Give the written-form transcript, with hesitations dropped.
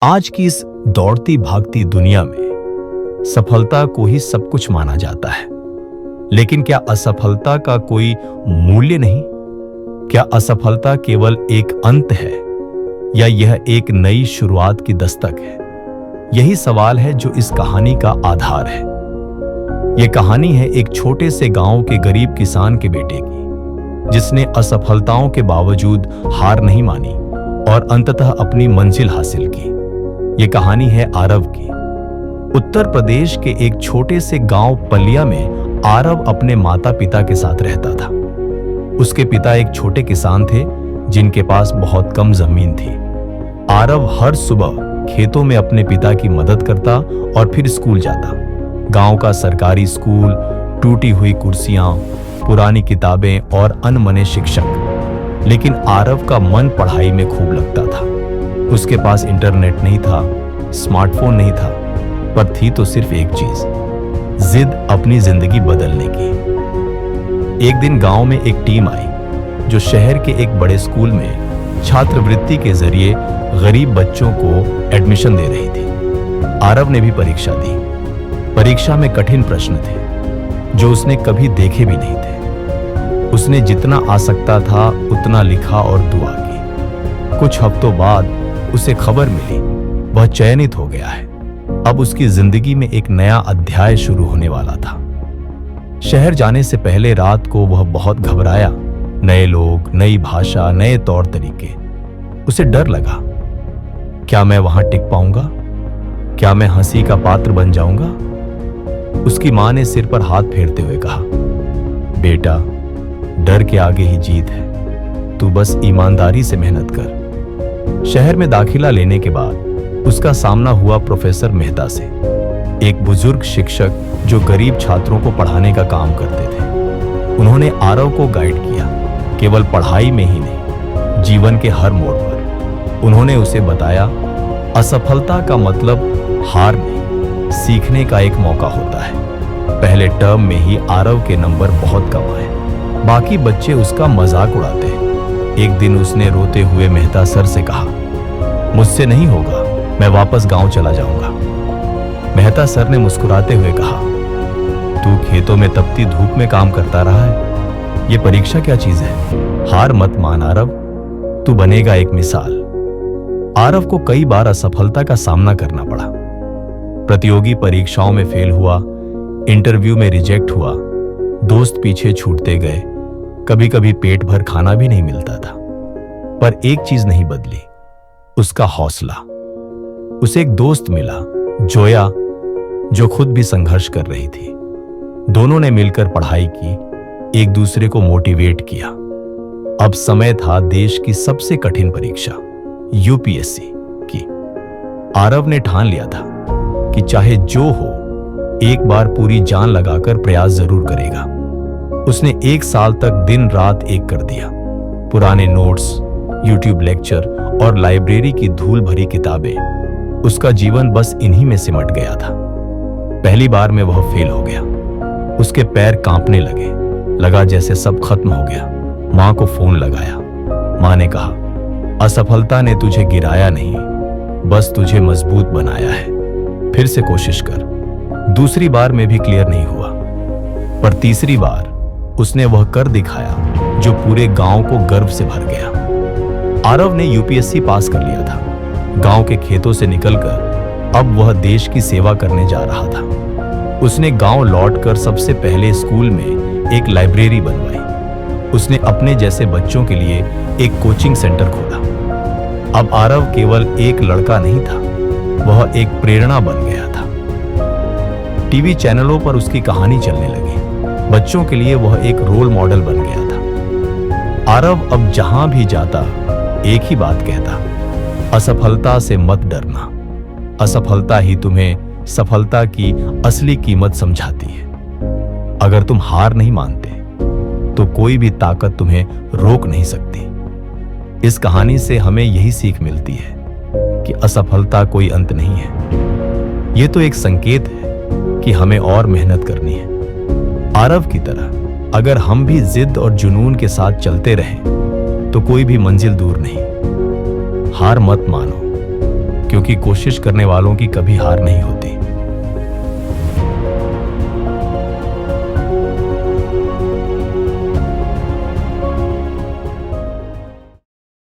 आज की इस दौड़ती भागती दुनिया में सफलता को ही सब कुछ माना जाता है। लेकिन क्या असफलता का कोई मूल्य नहीं? क्या असफलता केवल एक अंत है या यह एक नई शुरुआत की दस्तक है? यही सवाल है जो इस कहानी का आधार है। यह कहानी है एक छोटे से गांव के गरीब किसान के बेटे की, जिसने असफलताओं के बावजूद हार नहीं मानी और अंततः अपनी मंजिल हासिल की। ये कहानी है आरव की। उत्तर प्रदेश के एक छोटे से गांव पलिया में आरव अपने माता पिता के साथ रहता था। उसके पिता एक छोटे किसान थे जिनके पास बहुत कम जमीन थी। आरव हर सुबह खेतों में अपने पिता की मदद करता और फिर स्कूल जाता। गांव का सरकारी स्कूल, टूटी हुई कुर्सियां, पुरानी किताबें और अनमने शिक्षक। लेकिन आरव का मन पढ़ाई में खूब लगता था। उसके पास इंटरनेट नहीं था, स्मार्टफोन नहीं था, पर थी तो सिर्फ एक चीज, जिद अपनी जिंदगी बदलने की। एक दिन गांव में एक टीम आई जो शहर के एक बड़े स्कूल में छात्रवृत्ति के जरिए गरीब बच्चों को एडमिशन दे रही थी। आरव ने भी परीक्षा दी। परीक्षा में कठिन प्रश्न थे जो उसने कभी देखे भी नहीं थे। उसने जितना आ सकता था उतना लिखा और दुआ की। कुछ हफ्तों बाद उसे खबर मिली वह चयनित हो गया है। अब उसकी जिंदगी में एक नया अध्याय शुरू होने वाला था। शहर जाने से पहले रात को वह बहुत घबराया। नए लोग, नई भाषा, नए तौर तरीके। उसे डर लगा, क्या मैं वहां टिक पाऊंगा? क्या मैं हंसी का पात्र बन जाऊंगा? उसकी मां ने सिर पर हाथ फेरते हुए कहा, बेटा, डर के आगे ही जीत है। तू बस ईमानदारी से मेहनत कर। शहर में दाखिला लेने के बाद उसका सामना हुआ प्रोफेसर मेहता से, एक बुजुर्ग शिक्षक जो गरीब छात्रों को पढ़ाने का काम करते थे। उन्होंने आरव को गाइड किया, केवल पढ़ाई में ही नहीं, जीवन के हर मोड़ पर। उन्होंने उसे बताया, असफलता का मतलब हार नहीं, सीखने का एक मौका होता है। पहले टर्म में ही आरव के नंबर बहुत कम आए। बाकी बच्चे उसका मजाक उड़ाते। एक दिन उसने रोते हुए मेहता सर से कहा, मुझसे नहीं होगा, मैं वापस गांव चला जाऊंगा। मेहता सर ने मुस्कुराते हुए कहा, तू खेतों में तपती धूप में काम करता रहा है, ये परीक्षा क्या चीज है? हार मत मान आरव, तू बनेगा एक मिसाल। आरव को कई बार असफलता का सामना करना पड़ा। प्रतियोगी परीक्षाओं में फेल हुआ, इंटरव्यू में रिजेक्ट हुआ, दोस्त पीछे छूटते गए, कभी कभी पेट भर खाना भी नहीं मिलता था। पर एक चीज नहीं बदली, उसका हौसला। उसे एक दोस्त मिला, जोया, जो खुद भी संघर्ष कर रही थी। दोनों ने मिलकर पढ़ाई की, एक दूसरे को मोटिवेट किया। अब समय था देश की सबसे कठिन परीक्षा, यूपीएससी की। आरव ने ठान लिया था कि चाहे जो हो, एक बार पूरी जान लगाकर प्रयास जरूर करेगा। उसने 1 साल तक दिन रात एक कर दिया। पुराने नोट्स, यूट्यूब लेक्चर और लाइब्रेरी की धूल भरी किताबें। उसका जीवन बस इन्हीं में सिमट गया था। पहली बार में वह फेल हो गया। उसके पैर कांपने लगे, लगा जैसे सब खत्म हो गया। मां को फोन लगाया। मां ने कहा, असफलता ने तुझे गिराया नहीं, बस तुझे मजबूत बनाया है। फिर से कोशिश कर। दूसरी बार में भी क्लियर नहीं हुआ, पर तीसरी बार उसने वह कर दिखाया जो पूरे गांव को गर्व से भर गया। आरव ने यूपीएससी पास कर लिया था। गांव के खेतों से निकलकर अब वह देश की सेवा करने जा रहा था। उसने गांव लौटकर सबसे पहले स्कूल में एक लाइब्रेरी बनवाई। उसने अपने जैसे बच्चों के लिए एक कोचिंग सेंटर खोला। अब आरव केवल एक लड़का नहीं था, वह एक प्रेरणा बन गया था। टीवी चैनलों पर उसकी कहानी चलने लगी। बच्चों के लिए वह एक रोल मॉडल बन गया था। आरव अब जहां भी जाता एक ही बात कहता, असफलता से मत डरना। असफलता ही तुम्हें सफलता की असली कीमत समझाती है। अगर तुम हार नहीं मानते तो कोई भी ताकत तुम्हें रोक नहीं सकती। इस कहानी से हमें यही सीख मिलती है कि असफलता कोई अंत नहीं है। यह तो एक संकेत है कि हमें और मेहनत करनी है। आरव की तरह अगर हम भी जिद और जुनून के साथ चलते रहें तो कोई भी मंजिल दूर नहीं। हार मत मानो, क्योंकि कोशिश करने वालों की कभी हार नहीं होती।